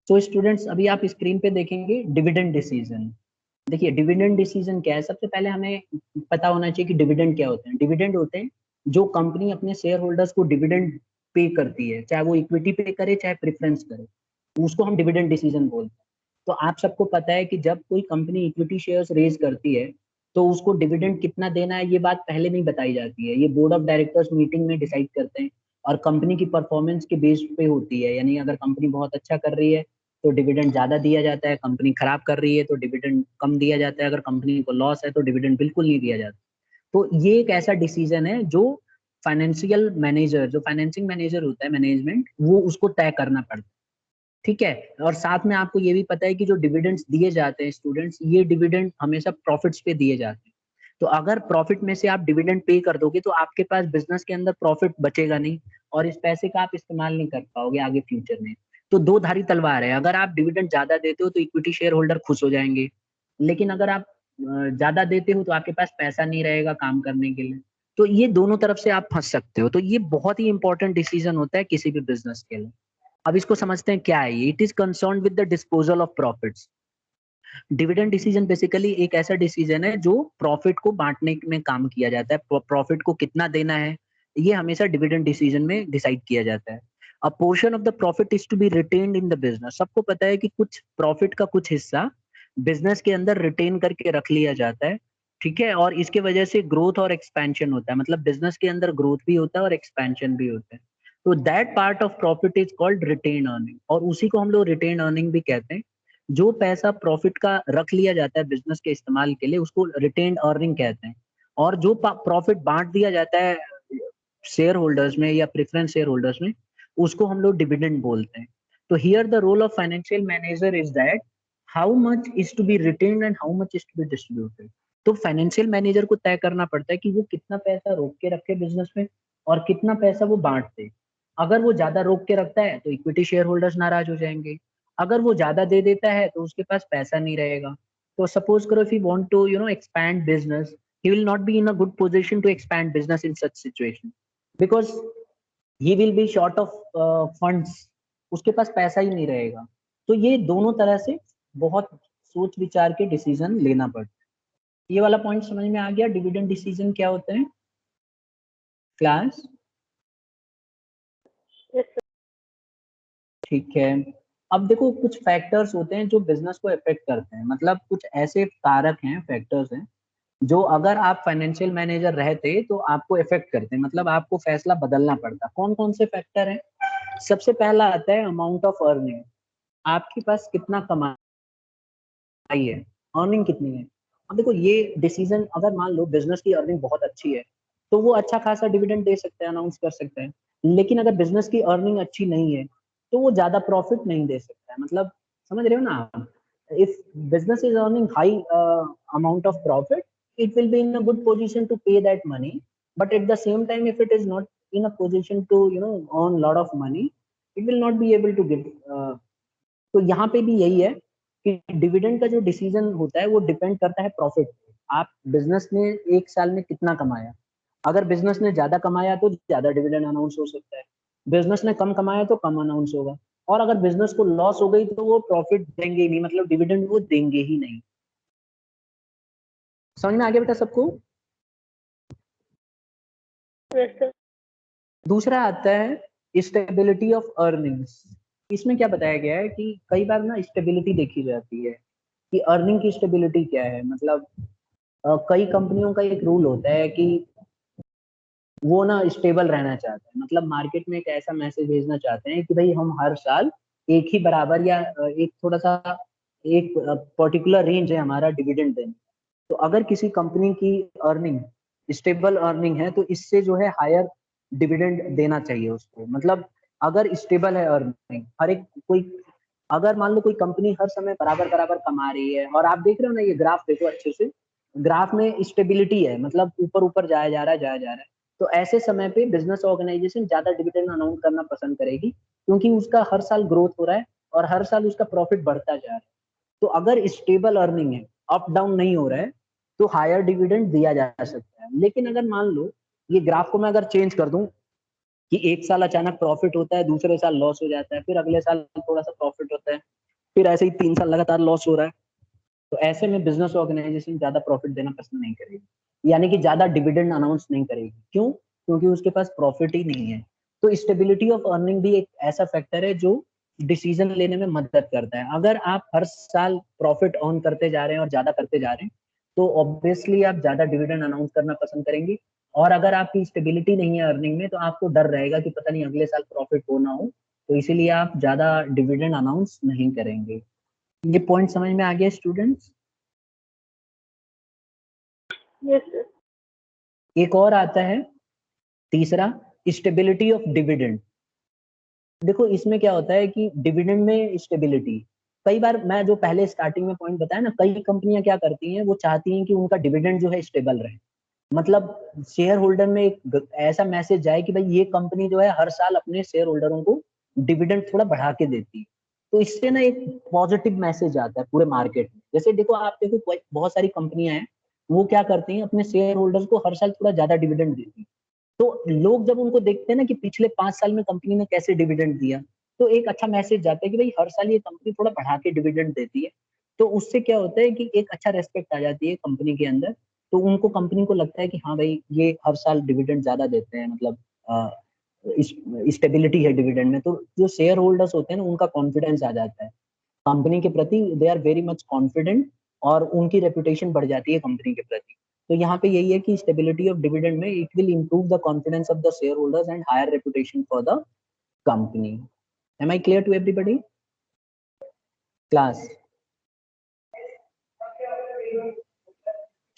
तो स्टूडेंट्स अभी आप स्क्रीन पे देखेंगे डिविडेंड डिसीजन। देखिए डिविडेंड डिसीजन क्या है, सबसे पहले हमें पता होना चाहिए कि डिविडेंड क्या होते हैं। डिविडेंड होते हैं जो कंपनी अपने शेयर होल्डर्स को डिविडेंड पे करती है, चाहे वो इक्विटी पे करे चाहे प्रेफरेंस करे, उसको हम डिविडेंड डिसीजन बोलते हैं। तो आप सबको पता है कि जब कोई कंपनी इक्विटी शेयर्स रेज करती है तो उसको डिविडेंड कितना देना है ये बात पहले नहीं बताई जाती है, ये बोर्ड ऑफ डायरेक्टर्स मीटिंग में डिसाइड करते हैं और कंपनी की परफॉर्मेंस के बेस पे होती है। यानी अगर कंपनी बहुत अच्छा कर रही है तो डिविडेंड ज्यादा दिया जाता है, कंपनी खराब कर रही है तो डिविडेंड कम दिया जाता है, अगर कंपनी को लॉस है तो डिविडेंड बिल्कुल नहीं दिया जाता। तो ये एक ऐसा डिसीजन है जो फाइनेंशियल मैनेजर, जो फाइनेंसिंग मैनेजर होता है मैनेजमेंट, वो उसको तय करना पड़ता है। ठीक है, और साथ में आपको ये भी पता है कि जो डिविडेंड्स दिए जाते हैं स्टूडेंट्स, ये डिविडेंड हमेशा प्रॉफिट्स पे दिए जाते हैं। तो अगर प्रॉफिट में से आप डिविडेंड पे कर दोगे तो आपके पास बिजनेस के अंदर प्रॉफिट बचेगा नहीं और इस पैसे का आप इस्तेमाल नहीं कर पाओगे आगे फ्यूचर में। तो दो धारी तलवार है, अगर आप डिविडेंड ज्यादा देते हो तो इक्विटी शेयर होल्डर खुश हो जाएंगे, लेकिन अगर आप ज्यादा देते हो तो आपके पास पैसा नहीं रहेगा काम करने के लिए। तो ये दोनों तरफ से आप फंस सकते हो। तो ये बहुत ही इंपॉर्टेंट डिसीजन होता है किसी भी बिजनेस के लिए। अब इसको समझते हैं क्या है ये। It is concern with the disposal of profits. Dividend decision basically एक ऐसा डिसीजन है जो प्रॉफिट को बांटने में काम किया जाता है। प्रॉफिट को कितना देना है ये हमेशा डिविडेंड डिसीजन में डिसाइड किया जाता है। A portion of the profit is to be retained in the business. सबको पता है कि कुछ प्रॉफिट का कुछ हिस्सा बिजनेस के अंदर रिटेन करके रख लिया जाता है। ठीक है, और इसके वजह से ग्रोथ और एक्सपेंशन होता है, मतलब बिजनेस के अंदर ग्रोथ भी होता है और एक्सपेंशन भी होता है। तो that part of profit is called retain earning, और उसी को हम लोग रिटेन अर्निंग भी कहते हैं। जो पैसा प्रॉफिट का रख लिया जाता है बिजनेस के इस्तेमाल के लिए उसको रिटेन अर्निंग कहते हैं। और जो प्रॉफिट बांट दिया जाता है शेयर होल्डर्स में या प्रेफरेंस शेयर होल्डर्स में, उसको हम लोग डिविडेंड बोलते हैं। तो here the role of financial manager is that how much is to be retained and how much is to be distributed. तो फाइनेंशियल मैनेजर को तय करना पड़ता है कि वो कितना पैसा रोक के रखे बिजनेस में और कितना पैसा वो बांट दे। अगर वो ज्यादा रोक के रखता है तो इक्विटी शेयर होल्डर्स नाराज हो जाएंगे, अगर वो ज्यादा दे देता है तो उसके पास पैसा नहीं रहेगा। तो सपोज करो if you want to expand business, he will not be in a good position to expand business in such situation because he will be short of funds, उसके पास पैसा ही नहीं रहेगा। तो ये दोनों तरह से बहुत सोच विचार के डिसीजन लेना पड़ता है। ये वाला पॉइंट समझ में आ गया डिविडेंड डिसीजन क्या होते हैं क्लास? ठीक है, अब देखो कुछ फैक्टर्स होते हैं जो बिजनेस को इफेक्ट करते हैं, मतलब कुछ ऐसे कारक हैं, फैक्टर्स हैं जो अगर आप फाइनेंशियल मैनेजर रहते तो आपको इफेक्ट करते हैं, मतलब आपको फैसला बदलना पड़ता। कौन कौन से फैक्टर हैं? सबसे पहला आता है अमाउंट ऑफ अर्निंग। आपके पास कितना कमाई है, अर्निंग कितनी है। अब देखो ये डिसीजन, अगर मान लो बिजनेस की अर्निंग बहुत अच्छी है तो वो अच्छा खासा डिविडेंड दे सकता है, अनाउंस कर सकता है। लेकिन अगर बिजनेस की अर्निंग अच्छी नहीं है तो वो ज्यादा प्रॉफिट नहीं दे सकता है। मतलब समझ रहे हो ना आप? If business is earning high amount of profit, it will be in a good position to pay that money, but at the same time if it is not in a position to earn lot of money, it will not be able to give तो यहाँ पे भी यही है कि dividend का जो decision होता है वो डिपेंड करता है प्रॉफिट पे। आप बिजनेस ने एक साल में कितना कमाया, अगर बिजनेस ने ज्यादा कमाया तो ज्यादा डिविडेंड अनाउंस हो सकता है, बिजनेस ने कम कमाया तो कम अनाउंस होगा, और अगर बिजनेस को लॉस हो गई तो वो प्रॉफिट देंगे ही नहीं, मतलब डिविडेंड वो देंगे ही नहीं। समझ में आ गया बेटा सबको? दूसरा आता है स्टेबिलिटी ऑफ अर्निंग्स। इसमें क्या बताया गया है कि कई बार ना स्टेबिलिटी देखी जाती है कि अर्निंग की स्टेबिलिटी क्या है। मतलब कई कंपनियों का एक रूल होता है कि वो ना स्टेबल रहना चाहते हैं, मतलब मार्केट में एक ऐसा मैसेज भेजना चाहते हैं कि भाई हम हर साल एक ही बराबर या एक थोड़ा सा एक पर्टिकुलर रेंज है हमारा डिविडेंड देने। तो अगर किसी कंपनी की अर्निंग स्टेबल अर्निंग है तो इससे जो है हायर डिविडेंड देना चाहिए उसको। मतलब अगर स्टेबल है अर्निंग, हर एक कोई, अगर मान लो कोई कंपनी हर समय बराबर बराबर कमा रही है और आप देख रहे हो ना, ये ग्राफ देखो अच्छे से, ग्राफ में स्टेबिलिटी है, मतलब ऊपर ऊपर जाया जा रहा है, जाया जा रहा है। तो ऐसे समय पे बिजनेस ऑर्गेनाइजेशन ज्यादा डिविडेंड अनाउंस करना पसंद करेगी क्योंकि उसका हर साल ग्रोथ हो रहा है और हर साल उसका प्रॉफिट बढ़ता जा रहा है। तो अगर स्टेबल अर्निंग है, अप डाउन नहीं हो रहा है, तो हायर डिविडेंड दिया जा सकता है। लेकिन अगर मान लो ये ग्राफ को मैं अगर चेंज कर दूं कि एक साल अचानक प्रॉफिट होता है, दूसरे साल लॉस हो जाता है, फिर अगले साल थोड़ा सा प्रॉफिट होता है, फिर ऐसे ही 3 साल लगातार लॉस हो रहा है, तो ऐसे में बिजनेस ऑर्गेनाइजेशन ज्यादा प्रॉफिट देना पसंद नहीं करेगी, यानी कि ज्यादा डिविडेंड अनाउंस नहीं करेगी। क्यों? क्योंकि उसके पास प्रॉफिट ही नहीं है। तो स्टेबिलिटी ऑफ अर्निंग भी एक ऐसा फैक्टर है जो डिसीजन लेने में मदद करता है। अगर आप हर साल प्रॉफिट ऑन करते जा रहे हैं और ज्यादा करते जा रहे हैं, तो ऑब्वियसली आप ज्यादा डिविडेंड अनाउंस करना पसंद करेंगे। और अगर आपकी स्टेबिलिटी नहीं है अर्निंग में, तो आपको डर रहेगा कि पता नहीं अगले साल प्रॉफिट हो ना हो, तो इसीलिए आप ज्यादा डिविडेंड अनाउंस नहीं करेंगे। ये पॉइंट समझ में आ गया स्टूडेंट्स? Yes sir. एक और आता है तीसरा, स्टेबिलिटी ऑफ डिविडेंड। देखो इसमें क्या होता है कि डिविडेंड में स्टेबिलिटी, कई बार मैं जो पहले स्टार्टिंग में पॉइंट बताया ना, कई कंपनियां क्या करती हैं, वो चाहती हैं कि उनका डिविडेंड जो है स्टेबल रहे। मतलब शेयर होल्डर में एक ऐसा मैसेज जाए कि भाई ये कंपनी जो है हर साल अपने शेयर होल्डरों को डिविडेंड थोड़ा बढ़ा के देती है। तो इससे ना एक पॉजिटिव मैसेज आता है पूरे मार्केट में। जैसे देखो, आप देखो बहुत सारी कंपनियां हैं, वो क्या करती हैं, अपने शेयर होल्डर्स को हर साल थोड़ा ज्यादा डिविडेंड देती है। तो लोग जब उनको देखते हैं ना कि पिछले 5 साल में कंपनी ने कैसे डिविडेंड दिया, तो एक अच्छा मैसेज जाता है कि भाई हर साल ये कंपनी थोड़ा बढ़ा के डिविडेंड देती है। तो उससे क्या होता है कि एक अच्छा रेस्पेक्ट आ जाती है कंपनी के अंदर। तो उनको, कंपनी को लगता है कि हाँ भाई ये हर साल डिविडेंड ज्यादा देते हैं, मतलब स्टेबिलिटी है डिविडेंड में। तो जो शेयर होल्डर्स होते हैं ना, उनका कॉन्फिडेंस आ जाता है कंपनी के प्रति, they are very much confident, और उनकी रेपुटेशन बढ़ जाती है कंपनी के प्रति। तो यहाँ पे यही है कि स्टेबिलिटी ऑफ डिविडेंड में it will improve the confidence of the share holders and higher reputation for the company. Am I clear to everybody class?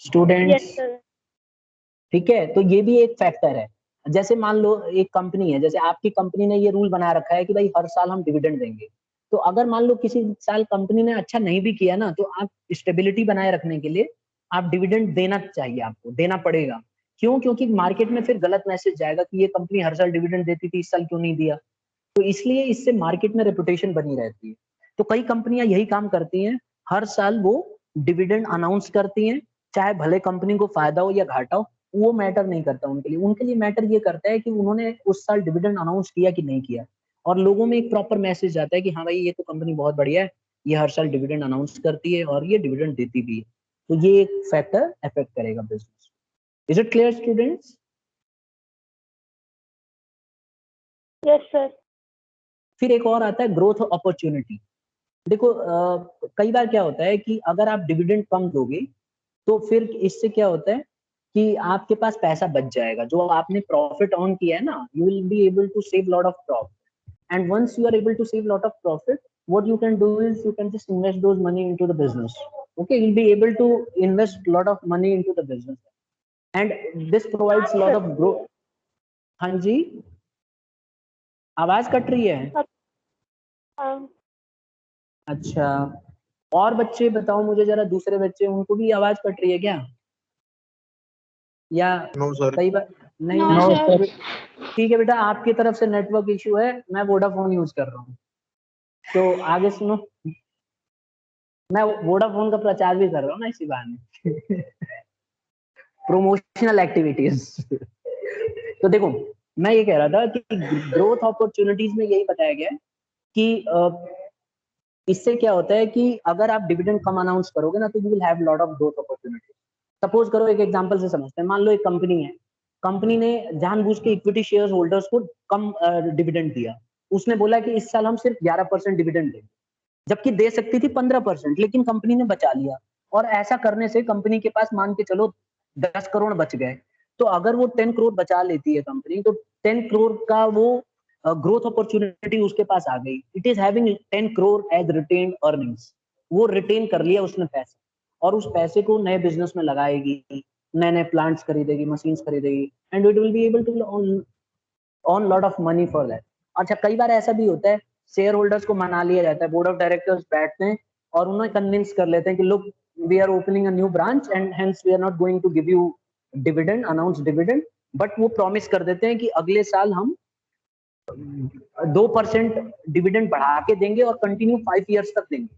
Students yes sir. ठीक है, तो ये भी एक फैक्टर है। जैसे मान लो एक कंपनी है, जैसे आपकी कंपनी ने ये रूल बना रखा है कि भाई हर साल हम डिविडेंड देंगे। तो अगर मान लो किसी साल कंपनी ने अच्छा नहीं भी किया ना, तो आप स्टेबिलिटी बनाए रखने के लिए आप डिविडेंड देना चाहिए, आपको देना पड़ेगा। क्यों? क्योंकि मार्केट में फिर गलत मैसेज जाएगा कि ये कंपनी हर साल डिविडेंड देती थी, इस साल क्यों नहीं दिया। तो इसलिए इससे मार्केट में रेपुटेशन बनी रहती है। तो कई कंपनियां यही काम करती हैं, हर साल वो डिविडेंड अनाउंस करती हैं, चाहे भले कंपनी को फायदा हो या घाटा हो, वो मैटर नहीं करता उनके लिए। उनके लिए मैटर ये करता है कि उन्होंने उस साल डिविडेंड अनाउंस किया कि नहीं किया, और लोगों में एक प्रॉपर मैसेज जाता है कि हाँ भाई ये तो कंपनी बहुत बढ़िया है, ये हर साल डिविडेंड अनाउंस करती है और ये डिविडेंड देती भी है। तो ये एक फैक्टर अफेक्ट करेगा business. Is it clear students? Yes sir. फिर एक और आता है ग्रोथ अपॉर्चुनिटी। देखो कई बार क्या होता है कि अगर आप डिविडेंड कम दोगे, तो फिर इससे क्या होता है कि आपके पास पैसा बच जाएगा, जो आपने प्रॉफिट ऑन किया है ना, you will be able to save lot of profit. And once you are able to save lot of profit, what you can do is you can just invest those money into the business. Okay, you'll be able to invest lot of money into the business, and this provides lot of growth. हाँ जी, आवाज cut रही है? अच्छा, और बच्चे बताओ मुझे जरा, दूसरे बच्चे, उनको भी आवाज कट रही है क्या? या नो सर। कई बार नहीं? No sir. ठीक है बेटा, आपकी तरफ से नेटवर्क इश्यू है, मैं वोडाफोन यूज कर रहा हूँ। तो आगे सुनो, मैं वोडाफोन का प्रचार भी कर रहा हूँ ना इसी बहाने। Promotional activities. तो देखो, मैं ये कह रहा था कि ग्रोथ अपॉर्चुनिटीज में यही बताया गया है कि इससे क्या होता है कि अगर आप डिविडेंड कम अनाउंस करोगे ना, तो you will have lot of growth opportunities. Suppose करो, एक एग्जांपल से समझते हैं। मान लो एक कंपनी है, कंपनी ने जानबूझ के इक्विटी शेयर होल्डर्स को कम डिविडेंड दिया। उसने बोला कि इस साल हम सिर्फ 11% डिविडेंड देंगे, जबकि दे सकती थी 15%, लेकिन कंपनी ने बचा लिया। और ऐसा करने से कंपनी के पास मान के चलो 10 करोड़ बच गए। तो अगर वो 10 करोड़ बचा लेती है कंपनी, तो 10 करोड़ का वो ग्रोथ अपॉर्चुनिटी उसके पास आ गई। It is having 10 crore as retained earnings. वो रिटेन कर लिया उसने पैसा, और उस पैसे को नए बिजनेस में लगाएगी, नए नए प्लांट्स खरीदेगी, मशीन्स खरीदेगी, and it will be able to on lot of money for that. अच्छा, कई बार ऐसा भी होता है, शेयर होल्डर्स को मना लिया जाता है, बोर्ड ऑफ डायरेक्टर्स बैठते हैं और उन्हें कन्विंस कर लेते हैं कि look, we are opening a new branch and hence we are not going to give you dividend, announce dividend. But वो प्रॉमिस कर देते हैं कि अगले साल हम 2% डिविडेंड बढ़ा के देंगे और कंटिन्यू 5 ईयर्स तक देंगे,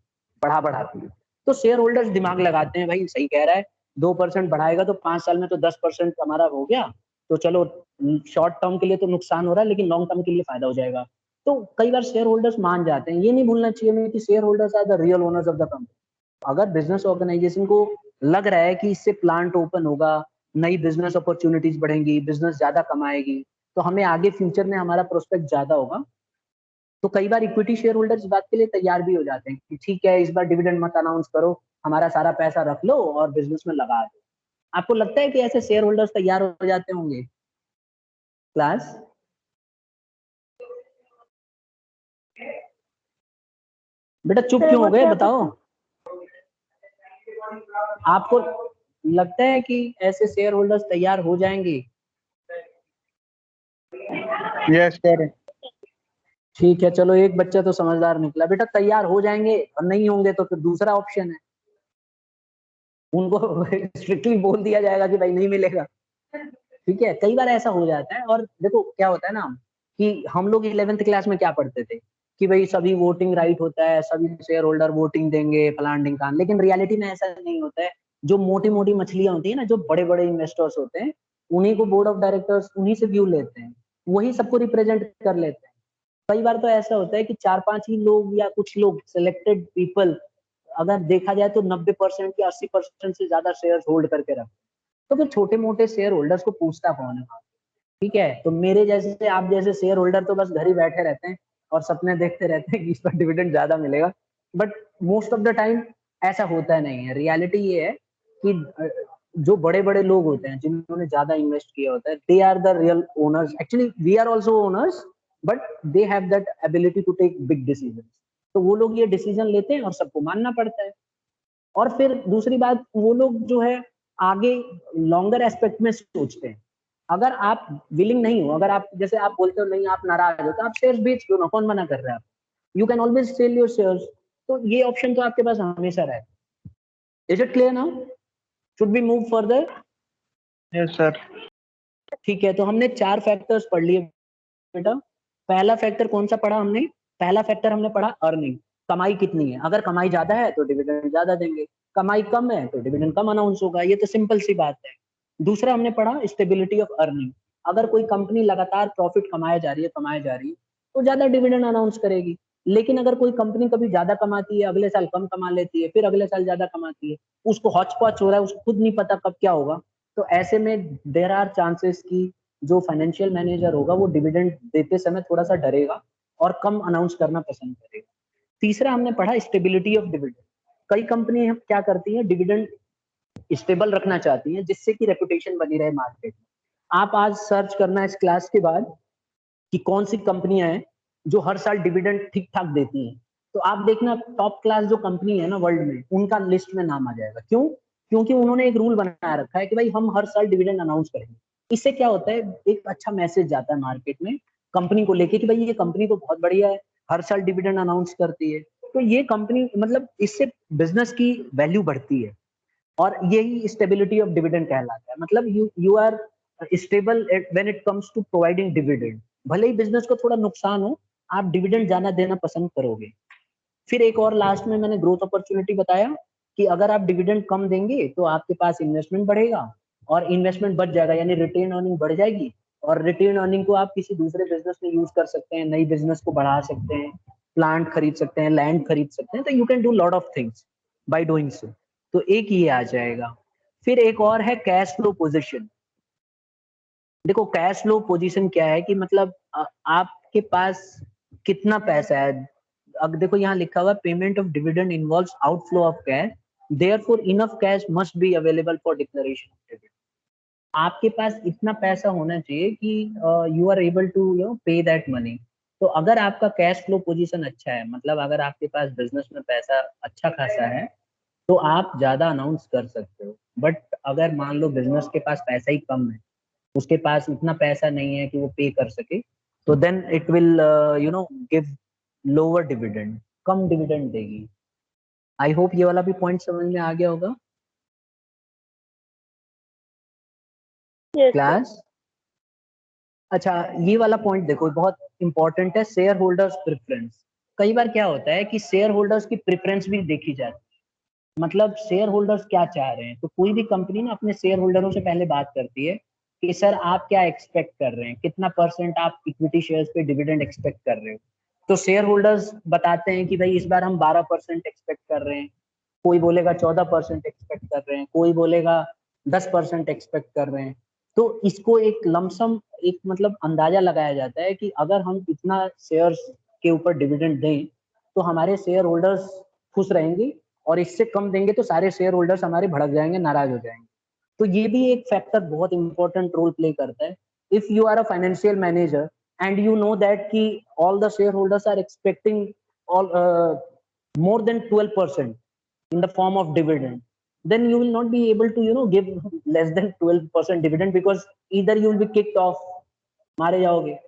बढ़ा बढ़ा के। तो शेयर होल्डर्स दिमाग लगाते हैं, भाई सही कह रहा है, 2% बढ़ाएगा तो 5 साल में तो 10% हमारा हो गया, तो चलो शॉर्ट टर्म के लिए तो नुकसान हो रहा है, लेकिन लॉन्ग टर्म के लिए फायदा हो जाएगा। तो कई बार शेयर होल्डर्स मान जाते हैं। ये नहीं भूलना चाहिए हमें कि share holders are the real owners of the company. अगर बिजनेस ऑर्गेनाइजेशन को लग रहा है कि इससे प्लांट ओपन होगा, नई बिजनेस अपॉर्चुनिटीज बढ़ेंगी, बिजनेस ज्यादा कमाएगी, तो हमें आगे फ्यूचर में हमारा प्रोस्पेक्ट ज्यादा होगा, तो कई बार इक्विटी शेयर होल्डर इस बात के लिए तैयार भी हो जाते हैं कि ठीक है, इस बार डिविडेंड मत अनाउंस करो, हमारा सारा पैसा रख लो और बिजनेस में लगा दो। आपको लगता है कि ऐसे शेयर होल्डर्स तैयार हो जाते होंगे क्लास? बेटा चुप सर क्यों हो गए मतलब बताओ? आपको लगता है कि ऐसे शेयर होल्डर्स तैयार हो जाएंगे? Yes sir. ठीक है, चलो एक बच्चा तो समझदार निकला। बेटा तैयार हो जाएंगे और नहीं होंगे तो फिर दूसरा ऑप्शन है, उनको स्ट्रिक्टली बोल दिया जाएगा कि भाई नहीं मिलेगा। ठीक है, कई बार ऐसा हो जाता है। और देखो क्या होता है ना, कि हम लोग 11th क्लास में क्या पढ़ते थे कि भाई सभी वोटिंग राइट होता है, सभी शेयर होल्डर वोटिंग देंगे फलान ढिमकान, लेकिन रियलिटी में ऐसा नहीं होता है। जो मोटी मोटी मछलियां होती है ना, जो बड़े बड़े इन्वेस्टर्स होते हैं, उन्हीं को बोर्ड ऑफ डायरेक्टर्स उन्हीं से व्यू लेते हैं, वही सबको रिप्रेजेंट कर लेते हैं। कई बार तो ऐसा होता है कि 4-5 ही लोग या कुछ लोग सिलेक्टेड पीपल, अगर देखा जाए तो 90% या 80% से ज्यादा शेयर होल्ड करके रखते हैं। तो फिर छोटे मोटे शेयर होल्डर्स को पूछता कौन है? ठीक है, तो मेरे जैसे आप जैसे शेयर होल्डर तो बस घर ही बैठे रहते हैं और सपने देखते रहते हैं कि इस पर डिविडेंड ज्यादा मिलेगा। But most of the time ऐसा होता नहीं है। रियलिटी ये है कि जो बड़े बड़े लोग होते हैं जिन्होंने ज्यादा इन्वेस्ट किया होता है, they are the real owners. Actually we are also owners, but they have that ability to take big decision. तो वो लोग ये डिसीजन लेते हैं और सबको मानना पड़ता है। और फिर दूसरी बात, वो लोग जो है आगे लॉन्गर एस्पेक्ट में सोचते हैं। अगर आप विलिंग नहीं हो, अगर आप जैसे आप बोलते हो नहीं, आप नाराज हो, तो आप शेयर्स बेच दो ना, कौन मना कर रहा है? You can always sell your shares. तो ये ऑप्शन तो आपके पास हमेशा रहे। Is it clear now? Should be move further? Yes sir. ठीक है, तो हमने 4 फैक्टर्स पढ़ लिए बेटा। पहला फैक्टर कौन सा पढ़ा हमने? पहला फैक्टर हमने पढ़ा अर्निंग, कमाई कितनी है। अगर कमाई ज्यादा है तो डिविडेंड ज्यादा देंगे, कमाई कम है तो डिविडेंड कम अनाउंस होगा। ये तो सिंपल सी बात है। दूसरा हमने पढ़ा स्टेबिलिटी ऑफ अर्निंग। अगर कोई कंपनी लगातार प्रॉफिट कमाए जा रही है तो ज्यादा डिविडेंड अनाउंस करेगी। लेकिन अगर कोई कंपनी कभी ज्यादा कमाती है, अगले साल कम कमा लेती है, फिर अगले साल ज्यादा कमाती है, उसको हौच पौच हो रहा है, उसको खुद नहीं पता कब क्या होगा, तो ऐसे में देयर आर चांसेस की जो फाइनेंशियल मैनेजर होगा वो डिविडेंड देते समय थोड़ा सा डरेगा और कम अनाउंस करना पसंद करेगा। तीसरा हमने पढ़ा स्टेबिलिटी ऑफ डिविडेंड। कई कंपनी क्या करती है, डिविडेंड स्टेबल रखना चाहती है जिससे कि रेपुटेशन बनी रहे मार्केट में। आप आज सर्च करना इस क्लास के बाद कि कौन सी कंपनियां हैं जो हर साल डिविडेंड ठीक ठाक देती हैं, तो आप देखना टॉप क्लास जो कंपनी है ना वर्ल्ड में, उनका लिस्ट में नाम आ जाएगा। क्यों? क्योंकि उन्होंने एक रूल बना रखा है कि भाई हम हर साल डिविडेंड अनाउंस करेंगे। इससे क्या होता है, एक अच्छा मैसेज जाता है मार्केट में कंपनी को लेके कि भाई ये कंपनी तो बहुत बढ़िया है, हर साल डिविडेंड अनाउंस करती है। तो ये कंपनी मतलब इससे बिजनेस की वैल्यू बढ़ती है और यही स्टेबिलिटी ऑफ डिविडेंड कहलाता है। मतलब you are stable when it comes to providing dividend. भले ही बिजनेस को थोड़ा नुकसान हो, आप डिविडेंड ज्यादा देना पसंद करोगे। फिर एक और लास्ट में मैंने ग्रोथ अपॉर्चुनिटी बताया कि अगर आप डिविडेंड कम देंगे तो आपके पास इन्वेस्टमेंट बढ़ेगा और इन्वेस्टमेंट बढ़ जाएगा, यानी रिटेन अर्निंग बढ़ जाएगी। और रिटेन अर्निंग को आप किसी दूसरे बिजनेस में यूज कर सकते हैं, नई बिजनेस को बढ़ा सकते हैं, प्लांट खरीद सकते हैं, लैंड खरीद सकते हैं। तो you can do lot of things by doing so. तो एक ये आ जाएगा। फिर एक और है कैश फ्लो पोजीशन। देखो कैश फ्लो पोजीशन क्या है कि मतलब आपके पास कितना पैसा है। अब देखो यहाँ लिखा हुआ payment of dividend involves outflow of cash, therefore enough cash must be available for declaration of dividend. आपके पास इतना पैसा होना चाहिए कि यू आर एबल टू पे दैट मनी। तो अगर आपका कैश फ्लो पोजीशन अच्छा है, मतलब अगर आपके पास बिजनेस में पैसा अच्छा खासा है, तो आप ज्यादा अनाउंस कर सकते हो। बट अगर मान लो बिजनेस के पास पैसा ही कम है, उसके पास उतना पैसा नहीं है कि वो पे कर सके, तो then it will give lower dividend, कम डिविडेंड देगी। आई होप ये वाला भी पॉइंट समझ में आ गया होगा यस सर। क्लास। अच्छा, ये वाला पॉइंट देखो बहुत इंपॉर्टेंट है, शेयर होल्डर्स प्रेफरेंस। कई बार क्या होता है कि शेयर होल्डर्स की प्रेफरेंस भी देखी जाती है। मतलब शेयर होल्डर्स क्या चाह रहे हैं, तो कोई भी कंपनी ना अपने शेयर होल्डरों से पहले बात करती है कि सर आप क्या एक्सपेक्ट कर रहे हैं, कितना परसेंट आप इक्विटी शेयर्स पे डिविडेंड एक्सपेक्ट कर रहे हो। तो शेयर होल्डर्स बताते हैं कि भाई इस बार हम 12% एक्सपेक्ट कर रहे हैं, कोई बोलेगा 14% एक्सपेक्ट कर रहे हैं, कोई बोलेगा 10% एक्सपेक्ट कर रहे हैं। तो इसको एक लमसम एक मतलब अंदाजा लगाया जाता है कि अगर हम इतना शेयर्स के ऊपर डिविडेंड दें तो हमारे शेयर होल्डर्स खुश रहेंगे, और इससे कम देंगे तो सारे शेयर होल्डर्स हमारे भड़क जाएंगे, नाराज हो जाएंगे। तो ये भी एक फैक्टर बहुत इंपॉर्टेंट रोल प्ले करता है। If you are a financial manager and you know that कि all the share holders are expecting all more than 12% in the form of dividend, then you will not be able to give less than 12% dividend, because either you will be kicked off, मारे जाओगे,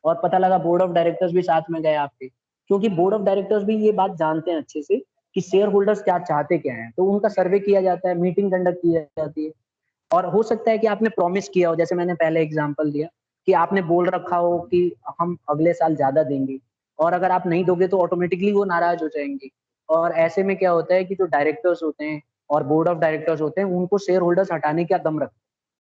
और पता लगा board of directors भी साथ में गए आपके, क्योंकि बोर्ड ऑफ डायरेक्टर्स भी ये बात जानते हैं अच्छे से कि शेयर होल्डर्स क्या चाहते क्या हैं। तो उनका सर्वे किया जाता है, मीटिंग कंडक्ट की जाती है, और हो सकता है कि आपने प्रॉमिस किया हो, जैसे मैंने पहले एग्जांपल दिया कि आपने बोल रखा हो कि हम अगले साल ज्यादा देंगे, और अगर आप नहीं दोगे तो ऑटोमेटिकली वो नाराज हो जाएंगे। और ऐसे में क्या होता है कि जो डायरेक्टर्स होते हैं और बोर्ड ऑफ डायरेक्टर्स होते हैं, उनको शेयर होल्डर्स हटाने का दम रखते हैं,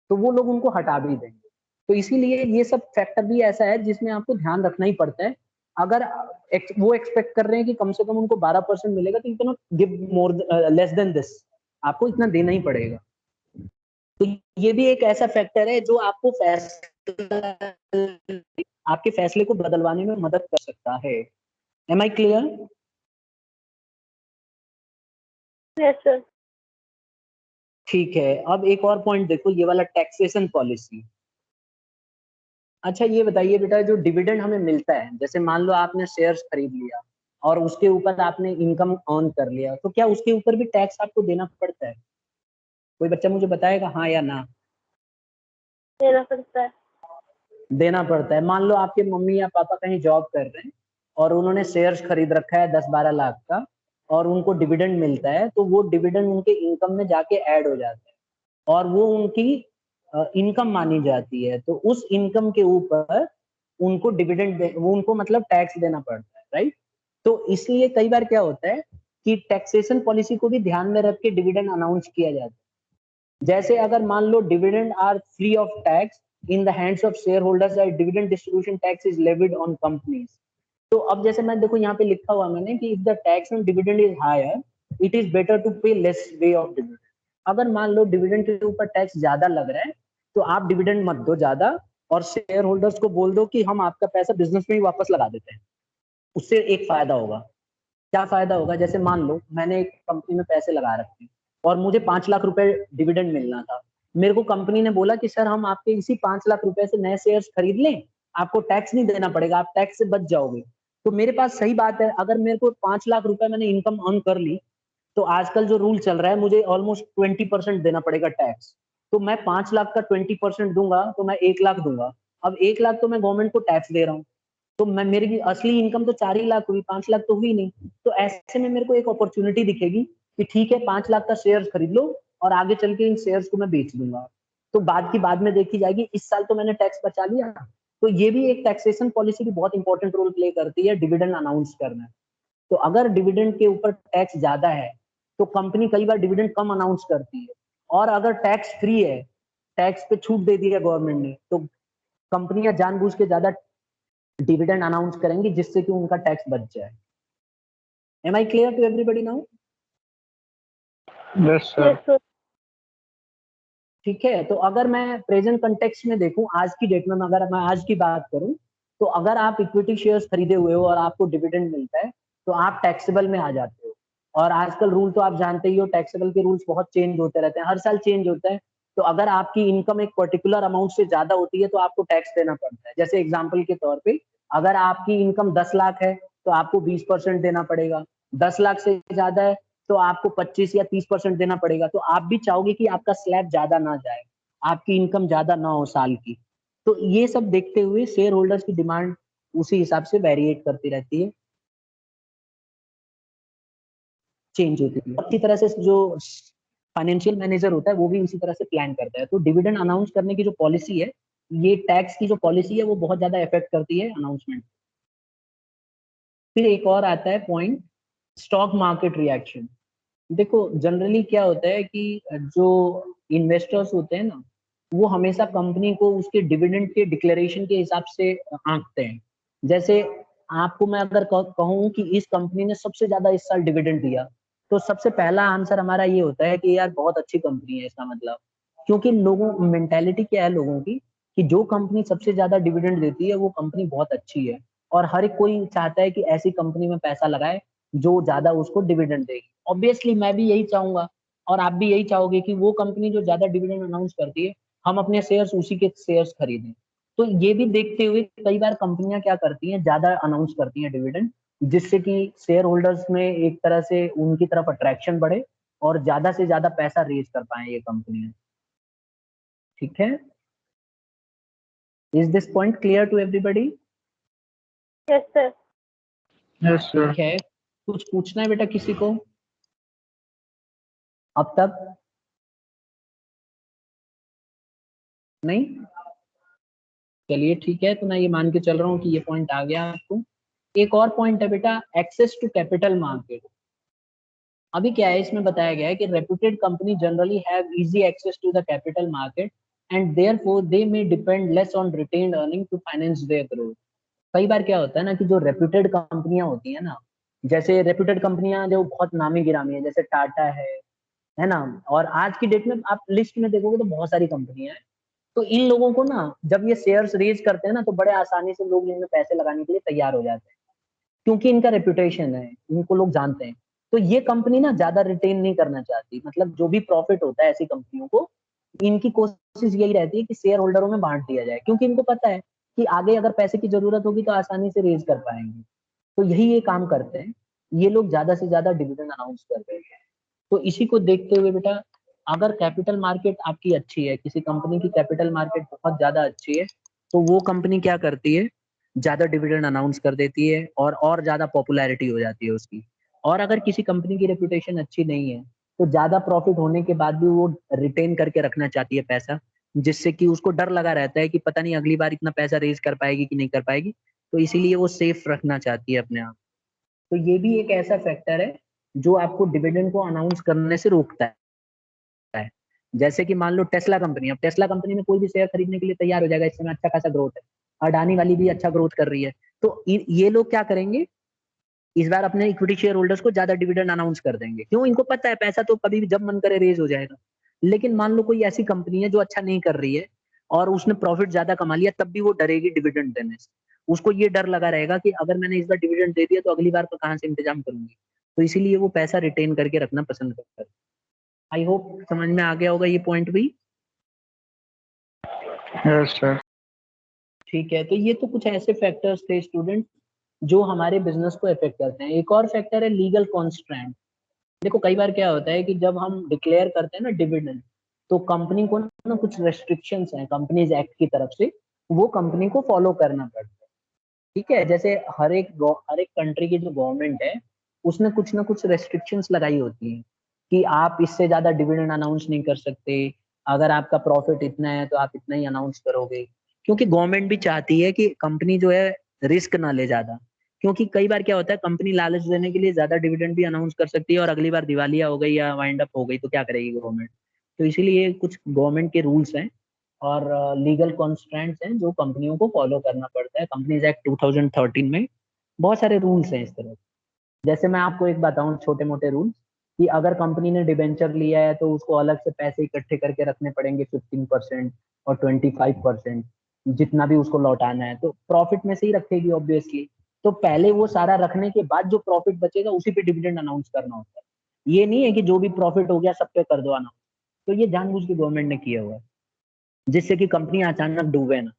तो वो लोग उनको हटा भी देंगे। तो इसीलिए ये सब फैक्टर भी ऐसा है जिसमें आपको ध्यान रखना ही पड़ता है। अगर वो एक्सपेक्ट कर रहे हैं कि कम से कम उनको 12% मिलेगा, तो you can not give more less than this, आपको इतना देना ही पड़ेगा। तो ये भी एक ऐसा फैक्टर है जो आपको आपके फैसले को बदलवाने में मदद कर सकता है। Am I clear? Yes sir. ठीक है, अब एक और पॉइंट देखो, ये वाला टैक्सेशन पॉलिसी। अच्छा ये बताइए बेटा, जो डिविडेंड हमें मिलता है, जैसे मान लो आपने शेयर्स खरीद लिया और उसके ऊपर आपने इनकम अर्न कर लिया, तो क्या उसके ऊपर भी टैक्स आपको देना पड़ता है? कोई बच्चा मुझे बताएगा हाँ या ना? देना पड़ता है। देना पड़ता है। मान लो आपके मम्मी या पापा कहीं जॉब कर रहे हैं और उन्होंने शेयर्स खरीद रखा है 10-12 लाख का, और उनको डिविडेंड मिलता है, तो वो डिविडेंड उनके इनकम में जाके ऐड हो जाता है और वो उनकी इनकम मानी जाती है। तो उस इनकम के ऊपर उनको डिविडेंड वो उनको मतलब टैक्स देना पड़ता है, राइट? तो इसलिए कई बार क्या होता है कि टैक्सेशन पॉलिसी को भी ध्यान में रख के डिविडेंड अनाउंस किया जाता है। जैसे अगर मान लो dividend are free of tax in the hands of shareholders, that dividend distribution tax is levied on companies. तो अब जैसे मैं देखो यहाँ पे लिखा हुआ मैंने कि if the tax on dividend is higher, it is better to pay less way of dividend. अगर मान लो डिविडेंड के ऊपर टैक्स ज्यादा लग रहा है तो आप डिविडेंड मत दो ज्यादा, और शेयर होल्डर्स को बोल दो कि हम आपका पैसा बिजनेस में ही वापस लगा देते हैं। उससे एक फायदा होगा। क्या फायदा होगा? जैसे मान लो मैंने एक कंपनी में पैसे लगा रखे हैं और मुझे 5 लाख रुपए डिविडेंड मिलना था। मेरे को कंपनी ने बोला कि सर हम आपके इसी 5 लाख रुपए से नए शेयर्स खरीद लें, आपको टैक्स नहीं देना पड़ेगा, आप टैक्स से बच जाओगे। तो मेरे पास सही बात है, अगर मेरे को 5 लाख रुपए मैंने इनकम अर्न कर ली, तो आजकल जो रूल चल रहा है मुझे ऑलमोस्ट 20% देना पड़ेगा टैक्स। तो मैं 5 लाख का 20% दूंगा तो मैं 1 लाख दूंगा। अब 1 लाख तो मैं गवर्नमेंट को टैक्स दे रहा हूँ, तो मैं मेरी असली इनकम तो 4 ही लाख हुई, 5 लाख तो हुई नहीं। तो ऐसे में मेरे को एक अपॉर्चुनिटी दिखेगी कि ठीक है 5 लाख का शेयर खरीद लो और आगे चल के इन शेयर्स को मैं बेच दूंगा। तो बात की बाद में देखी जाएगी, इस साल तो मैंने टैक्स बचा लिया। तो ये भी एक टैक्सेशन पॉलिसी की बहुत इंपॉर्टेंट रोल प्ले करती है, डिविडेंड अनाउंस करना। तो अगर डिविडेंड के ऊपर टैक्स ज्यादा है तो कंपनी कई बार डिविडेंड कम अनाउंस करती है, और अगर टैक्स फ्री है, टैक्स पे छूट दे दी है गवर्नमेंट ने, तो कंपनियां जानबूझ के ज्यादा डिविडेंड अनाउंस करेंगे जिससे कि उनका टैक्स बच जाए। Am I clear to everybody now? Yes, sir. Yes sir. ठीक है, तो अगर मैं प्रेजेंट कंटेक्स्ट में देखूं, आज की डेट में अगर मैं आज की बात करूं, तो अगर आप इक्विटी शेयर्स खरीदे हुए हो और आपको डिविडेंड मिलता है तो आप टैक्सेबल में आ जाते हो। और आजकल रूल तो आप जानते ही हो, टैक्सेबल के रूल्स बहुत चेंज होते रहते हैं, हर साल चेंज होता है। तो अगर आपकी इनकम एक पर्टिकुलर अमाउंट से ज्यादा होती है तो आपको टैक्स देना पड़ता है। जैसे एग्जाम्पल के तौर पे, अगर आपकी इनकम 10 लाख है तो आपको 20% देना पड़ेगा, 10 लाख से ज्यादा है तो आपको 25 या 30% देना पड़ेगा। तो आप भी चाहोगे कि आपका स्लैब ज्यादा ना जाए, आपकी इनकम ज्यादा ना हो साल की। तो ये सब देखते हुए शेयर होल्डर्स की डिमांड उसी हिसाब से वेरिएट करती रहती है, चेंज होती है। इसी तरह से जो फाइनेंशियल मैनेजर होता है वो भी उसी तरह से प्लान करता है। तो डिविडेंड अनाउंस करने की जो पॉलिसी है, ये टैक्स की जो पॉलिसी है वो बहुत ज्यादा इफेक्ट करती है अनाउंसमेंट। फिर एक और आता है पॉइंट, स्टॉक मार्केट रिएक्शन। देखो जनरली क्या होता है कि जो इन्वेस्टर्स होते हैं ना, वो हमेशा कंपनी को उसके डिविडेंड के डिक्लेरेशन के हिसाब से आंकते हैं। जैसे आपको मैं अगर कहूँ कि इस कंपनी ने सबसे ज्यादा इस साल डिविडेंड दिया, तो सबसे पहला आंसर हमारा ये होता है कि यार बहुत अच्छी कंपनी है इसका मतलब। क्योंकि लोगों मेंटालिटी क्या है लोगों की कि जो कंपनी सबसे ज्यादा डिविडेंड देती है वो कंपनी बहुत अच्छी है, और हर एक कोई चाहता है कि ऐसी कंपनी में पैसा लगाए जो ज्यादा उसको डिविडेंड देगी। ऑब्वियसली मैं भी यही चाहूंगा और आप भी यही चाहोगे कि वो कंपनी जो ज्यादा डिविडेंड अनाउंस करती है हम अपने शेयर्स उसी के शेयर्स खरीदें। तो ये भी देखते हुए कई बार कंपनियां क्या करती हैं, ज्यादा अनाउंस करती हैं डिविडेंड, जिससे कि शेयर होल्डर्स में एक तरह से उनकी तरफ अट्रैक्शन बढ़े और ज्यादा से ज्यादा पैसा रेज कर पाए ये कंपनियां। ठीक है, is this point clear to everybody? Yes sir. Yes, sir. ठीक है, कुछ पूछना है बेटा किसी को अब तक? नहीं? चलिए ठीक है, तो मैं ये मान के चल रहा हूँ कि ये पॉइंट आ गया आपको। एक और पॉइंट है बेटा, एक्सेस टू कैपिटल मार्केट। अभी क्या है, इसमें बताया गया है कि reputed company generally have easy access to the capital market and therefore they may depend less on retained earning to finance their growth. कई बार क्या होता है ना कि जो रेप्यूटेड कंपनियां होती है ना, जैसे रेप्यूटेड कंपनियां जो बहुत नामी गिरामी है, जैसे टाटा है ना, और आज की डेट में आप लिस्ट में देखोगे तो बहुत सारी कंपनियां हैं। तो इन लोगों को ना जब ये शेयर्स रेज करते हैं ना, तो बड़े आसानी से लोग इनमें पैसे लगाने के लिए तैयार हो जाते हैं, क्योंकि इनका रेपुटेशन है, इनको लोग जानते हैं। तो ये कंपनी ना ज्यादा रिटेन नहीं करना चाहती, मतलब जो भी प्रॉफिट होता है ऐसी कंपनियों को, इनकी कोशिश यही रहती है कि शेयर होल्डरों में बांट दिया जाए, क्योंकि इनको पता है कि आगे अगर पैसे की जरूरत होगी तो आसानी से रेज कर पाएंगे। तो यही ये काम करते हैं, ये लोग ज्यादा से ज्यादा डिविडेंड अनाउंस कर रहे हैं। तो इसी को देखते हुए बेटा, अगर कैपिटल मार्केट आपकी अच्छी है, किसी कंपनी की कैपिटल मार्केट बहुत ज्यादा अच्छी है, तो वो कंपनी क्या करती है, ज्यादा डिविडेंड अनाउंस कर देती है और ज्यादा पॉपुलैरिटी हो जाती है उसकी। और अगर किसी कंपनी की रेपुटेशन अच्छी नहीं है, तो ज्यादा प्रॉफिट होने के बाद भी वो रिटेन करके रखना चाहती है पैसा, जिससे कि उसको डर लगा रहता है कि पता नहीं अगली बार इतना पैसा रेज कर पाएगी कि नहीं कर पाएगी, तो इसीलिए वो सेफ रखना चाहती है अपने आप। तो ये भी एक ऐसा फैक्टर है जो आपको डिविडेंड को अनाउंस करने से रोकता है। जैसे कि मान लो टेस्ला कंपनी, अब टेस्ला कंपनी में कोई भी शेयर खरीदने के लिए तैयार हो जाएगा, इस समय अच्छा खासा ग्रोथ है, अडानी वाली भी अच्छा ग्रोथ कर रही है। तो ये लोग क्या करेंगे, इस बार अपने इक्विटी शेयर होल्डर्स को ज्यादा डिविडेंड अनाउंस कर देंगे। क्यों? इनको पता है पैसा तो कभी भी जब मन करे रेज हो जाएगा। लेकिन मान लो कोई ऐसी कंपनी है जो अच्छा नहीं कर रही है और उसने प्रॉफिट ज्यादा कमा लिया, तब भी वो डरेगी डिविडेंड देने से। उसको ये डर लगा रहेगा कि अगर मैंने इस बार डिविडेंड दे दिया तो अगली बार तो कहाँ से इंतजाम करूंगी। तो इसीलिए वो पैसा रिटेन करके रखना पसंद करता है। आई होप समझ में आ गया होगा ये पॉइंट भी। Yes, sir. ठीक है, तो ये तो कुछ ऐसे फैक्टर्स थे स्टूडेंट जो हमारे बिजनेस को इफेक्ट करते हैं। एक और फैक्टर है लीगल कॉन्स्ट्रेंट। देखो कई बार क्या होता है कि जब हम डिक्लेयर करते हैं ना डिविडेंड, तो कंपनी को ना कुछ रेस्ट्रिक्शंस हैं कंपनीज एक्ट की तरफ से, वो कंपनी को फॉलो करना पड़ता है। ठीक है, जैसे हर एक कंट्री की जो गवर्नमेंट है, उसने कुछ ना कुछ रेस्ट्रिक्शंस लगाई होती हैं कि आप इससे ज्यादा डिविडेंड अनाउंस नहीं कर सकते, अगर आपका प्रॉफिट इतना है तो आप इतना ही अनाउंस करोगे। क्योंकि गवर्नमेंट भी चाहती है कि कंपनी जो है रिस्क ना ले ज्यादा। क्योंकि कई बार क्या होता है, कंपनी लालच देने के लिए ज्यादा डिविडेंड भी अनाउंस कर सकती है और अगली बार दिवालिया हो गई या वाइंड अप हो गई तो क्या करेगी गवर्नमेंट। तो इसीलिए कुछ गवर्नमेंट के रूल्स हैं और लीगल कॉन्स्ट्रेंट्स हैं जो कंपनियों को फॉलो करना पड़ता है। कंपनीज एक्ट 2013 में बहुत सारे रूल्स हैं इस तरह। जैसे मैं आपको एक बताऊं छोटे मोटे रूल्स, कि अगर कंपनी ने डिबेंचर लिया है तो उसको अलग से पैसे इकट्ठे करके रखने पड़ेंगे 15% और 25%, जितना भी उसको लौटाना है, तो प्रॉफिट में से ही रखेगी ऑब्वियसली। तो पहले वो सारा रखने के बाद जो प्रॉफिट बचेगा उसी पे डिविडेंड अनाउंस करना होता है। ये नहीं है कि जो भी प्रॉफिट हो गया सब पे कर दो अनाउंस। तो ये जानबूझ के गवर्नमेंट ने किया हुआ है, जिससे कि कंपनी अचानक डूबे ना।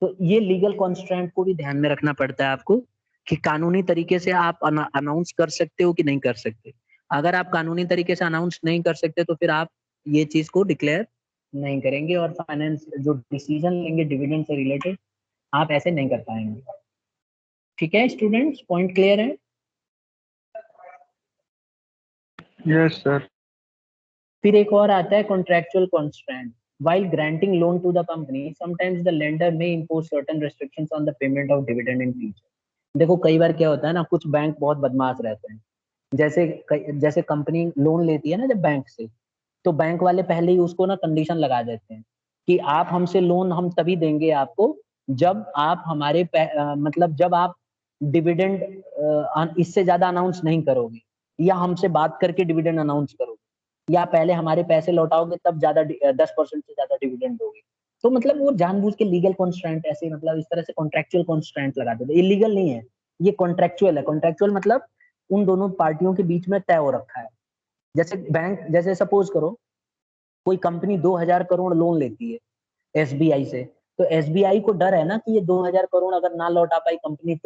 तो ये लीगल कॉन्स्ट्रेंट को भी ध्यान में रखना पड़ता है आपको, कि कानूनी तरीके से आप अनाउंस कर सकते हो कि नहीं कर सकते। अगर आप कानूनी तरीके से अनाउंस नहीं कर सकते तो फिर आप ये चीज को डिक्लेयर नहीं करेंगे और फाइनेंस जो डिसीजन लेंगे डिविडेंड से रिलेटेड, आप ऐसे नहीं कर पाएंगे। ठीक है स्टूडेंट्स, पॉइंट क्लियर है? Yes, sir. फिर एक और आता है contractual constraint. While granting loan to the company, sometimes the lender may impose certain restrictions on the payment of dividend in future. देखो कई बार क्या होता है ना, कुछ बैंक बहुत बदमाश रहते हैं। जैसे कंपनी लोन लेती है ना जब बैंक से, तो बैंक वाले पहले ही उसको ना कंडीशन लगा देते हैं कि आप हमसे लोन हम तभी देंगे आपको जब आप हमारे मतलब जब आप डिविडेंड इससे ज्यादा अनाउंस नहीं करोगे, या हमसे बात करके डिविडेंड अनाउंस करोगे, या पहले हमारे पैसे लौटाओगे तब ज्यादा 10% से ज्यादा डिविडेंड दोगे। तो मतलब वो जानबूझ के लीगल कॉन्स्ट्रेंट ऐसे मतलब इस तरह से कॉन्ट्रेक्चुअल कॉन्स्ट्रेंट लगा देते। इलीगल नहीं है, ये कॉन्ट्रेक्चुअल है। कॉन्ट्रेक्चुअल मतलब उन दोनों पार्टियों के बीच में तय हो रखा है। जैसे बैंक, जैसे सपोज करो कोई कंपनी 2000 करोड़ लोन लेती है एसबीआई से, तो एसबीआई को डर है ना कि ये 2000 करोड़ अगर ना लौटा पाई कंपनी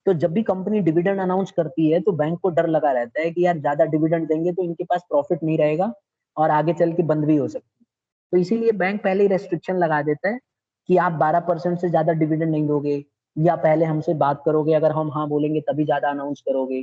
तो जब भी कंपनी डिविडेंड अनाउंस करती है तो बैंक को डर लगा रहता है कि यार ज्यादा डिविडेंड देंगे तो इनके पास प्रॉफिट नहीं रहेगा और आगे चल के बंद भी हो सकती है। तो इसीलिए बैंक पहले ही रेस्ट्रिक्शन लगा देता है कि आप 12% से ज्यादा डिविडेंड नहीं दोगे, या पहले हमसे बात करोगे, अगर हम हाँ बोलेंगे तभी ज्यादा अनाउंस करोगे,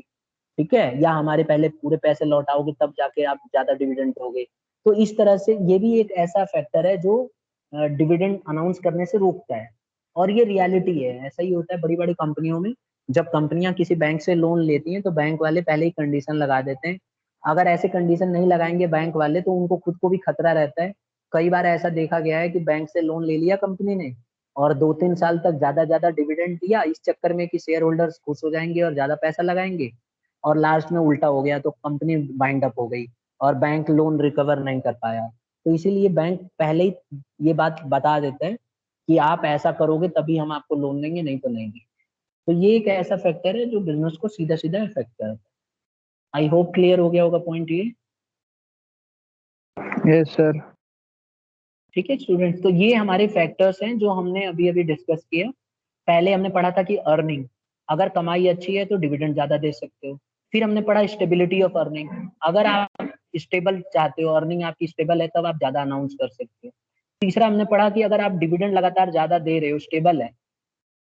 ठीक है, या हमारे पहले पूरे पैसे लौटाओगे तब जाके आप ज्यादा डिविडेंड दोगे। तो इस तरह से ये भी एक ऐसा फैक्टर है जो डिविडेंड अनाउंस करने से रोकता है। और ये रियलिटी है, ऐसा ही होता है बड़ी बड़ी कंपनियों में। जब कंपनियां किसी बैंक से लोन लेती हैं तो बैंक वाले पहले ही कंडीशन लगा देते हैं। अगर ऐसे कंडीशन नहीं लगाएंगे बैंक वाले तो उनको खुद को भी खतरा रहता है। कई बार ऐसा देखा गया है कि बैंक से लोन ले लिया कंपनी ने और 2-3 साल तक ज्यादा डिविडेंड दिया इस चक्कर में कि शेयर होल्डर्स खुश हो जाएंगे और ज्यादा पैसा लगाएंगे, और लास्ट में उल्टा हो गया तो कंपनी बाइंड अप हो गई और बैंक लोन रिकवर नहीं कर पाया। तो इसीलिए बैंक पहले ही ये बात बता देता है कि आप ऐसा करोगे तभी हम आपको लोन देंगे, नहीं तो नहीं देंगे। तो ये एक ऐसा फैक्टर है जो बिजनेस को सीधा सीधा इफेक्ट करता है। आई होप क्लियर हो गया होगा पॉइंट ये। Yes, sir. ठीक है स्टूडेंट्स, तो ये हमारे फैक्टर्स हैं जो हमने अभी अभी डिस्कस किया। पहले हमने पढ़ा था कि अर्निंग, अगर कमाई अच्छी है तो डिविडेंड ज्यादा दे सकते हो। फिर हमने पढ़ा स्टेबिलिटी ऑफ अर्निंग, अगर आप स्टेबल चाहते हो, अर्निंग आपकी स्टेबल है, तब आप ज्यादा अनाउंस कर सकते हो। तीसरा हमने पढ़ा कि अगर आप डिविडेंड लगातार ज्यादा दे रहे हो, स्टेबल है,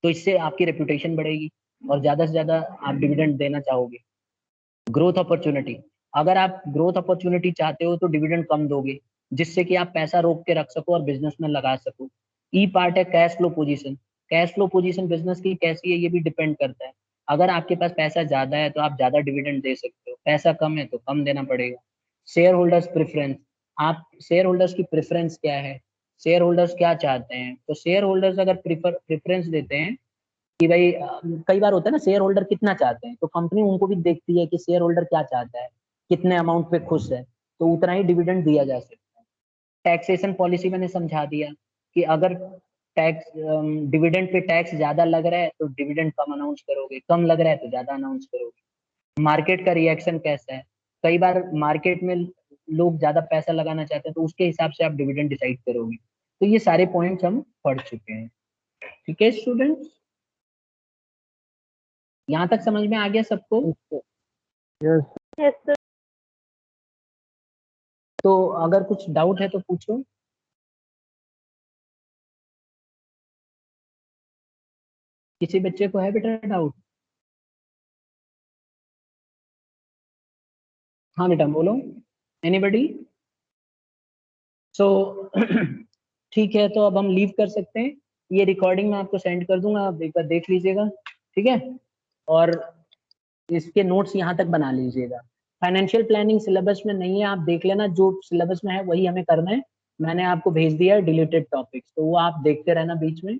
तो इससे आपकी रेपुटेशन बढ़ेगी और ज्यादा से ज्यादा आप डिविडेंड देना चाहोगे। ग्रोथ अपॉर्चुनिटी, अगर आप ग्रोथ अपॉर्चुनिटी चाहते हो तो डिविडेंड कम दोगे जिससे कि आप पैसा रोक के रख सको और बिजनेस में लगा सको। ई पार्ट है cash flow position, cash flow position business की कैसी है ये भी डिपेंड करता है। अगर आपके पास पैसा ज्यादा है तो आप ज्यादा डिविडेंड दे सकते हो, पैसा कम है तो कम देना पड़ेगा। शेयर होल्डर्स प्रेफरेंस, आप शेयर होल्डर्स की प्रेफरेंस क्या है, शेयर होल्डर्स क्या चाहते हैं। तो शेयर होल्डर्स अगर प्रेफरेंस देते हैं कि भाई कई बार होता है ना शेयर होल्डर कितना चाहते हैं, तो कंपनी उनको भी देखती है कि शेयर होल्डर क्या चाहता है, कितने अमाउंट पे खुश है, तो उतना ही डिविडेंड दिया जा सकता है। टैक्सेशन पॉलिसी मैंने समझा दिया कि अगर टैक्स डिविडेंड पे टैक्स ज्यादा लग रहा है तो डिविडेंड कम अनाउंस करोगे, कम लग रहा है तो ज्यादा अनाउंस करोगे। मार्केट का रिएक्शन कैसा है, कई बार मार्केट में लोग ज्यादा पैसा लगाना चाहते हैं तो उसके हिसाब से आप डिविडेंड डिसाइड करोगे। तो ये सारे पॉइंट्स हम पढ़ चुके हैं। ठीक है स्टूडेंट्स, यहाँ तक समझ में आ गया सबको? Yes. Yes, sir. तो अगर कुछ डाउट है तो पूछो। किसी बच्चे को है बेटा डाउट? हाँ बेटा बोलो, एनीबडी? सो ठीक है, तो अब हम लीव कर सकते हैं। ये रिकॉर्डिंग मैं आपको सेंड कर दूंगा, आप एक बार देख लीजिएगा, ठीक है। और इसके नोट्स यहाँ तक बना लीजिएगा। फाइनेंशियल प्लानिंग सिलेबस में नहीं है, आप देख लेना, जो सिलेबस में है वही हमें करना है। मैंने आपको भेज दिया है डिलीटेड टॉपिक्स, तो वो आप देखते रहना बीच में।